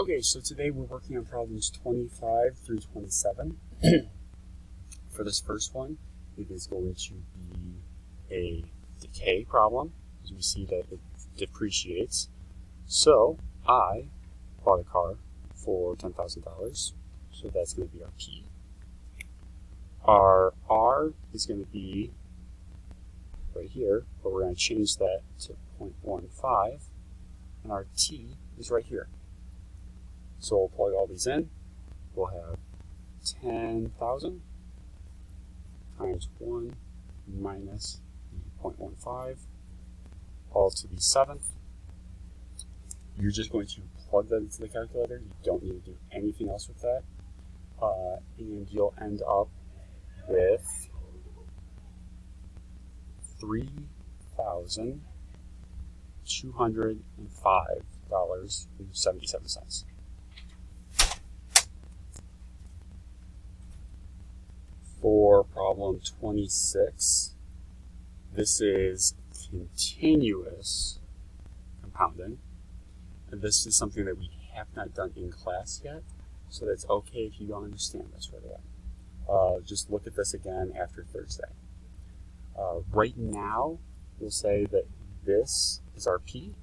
Okay, so today we're working on problems 25 through 27. For this first one, it is going to be a decay problem, as we see that it depreciates. So I bought a car for $10,000, so that's going to be our P. Our R is going to be right here, but we're going to change that to 0.15, and our T is right here. So we'll plug all these in. We'll have 10,000 times 1 minus 0.15, all to the 7th. You're just going to plug that into the calculator. You don't need to do anything else with that. And you'll end up with $3,205.77. For problem 26, this is continuous compounding. And this is something that we have not done in class yet, so that's okay if you don't understand this right away. Just look at this again after Thursday. Right now, we'll say that this is our P,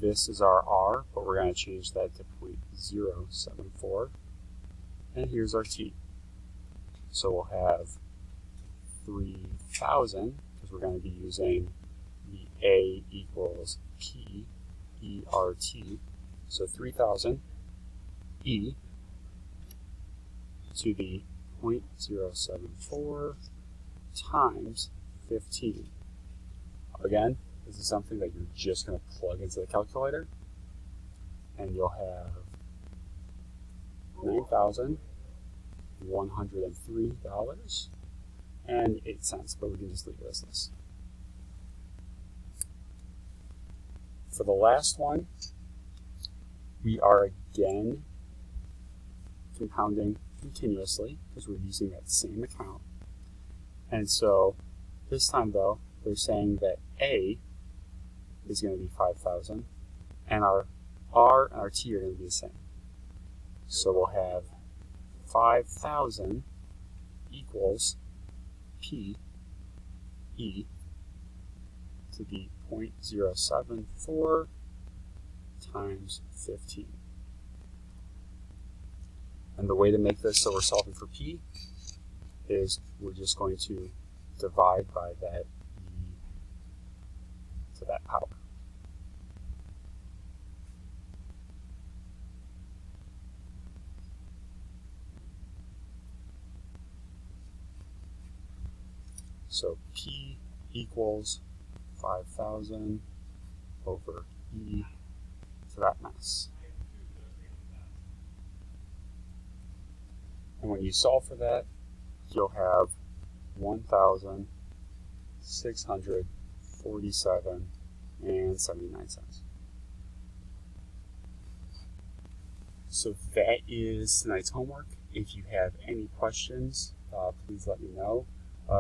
this is our R, but we're going to change that to 0.074, and here's our T. So we'll have 3,000, because we're going to be using the A equals P, E-R-T. So 3,000 E to the 0.074 times 15. Again, this is something that you're just going to plug into the calculator, and you'll have $9,103.08, but we can just leave it as this. For the last one, we are again compounding continuously because we're using that same account. And so this time though, they're saying that A is going to be 5,000 and our R and our T are going to be the same. So we'll have 5,000 equals P E to the 0.074 times 15. And the way to make this so we're solving for P is we're just going to divide by that E to that power. So P equals 5,000 over E to that mass. And when you solve for that, you'll have 1,647.79. So that is tonight's homework. If you have any questions, please let me know.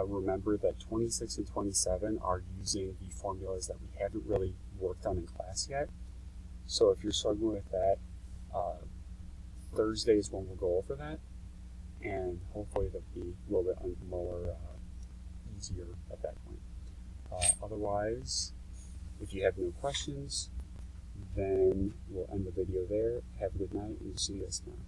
Remember that 26 and 27 are using the formulas that we haven't really worked on in class yet. So if you're struggling with that, Thursday is when we'll go over that, and hopefully that'll be a little bit more easier at that point. Otherwise, if you have no questions, then we'll end the video there. Have a good night, and see you guys tomorrow.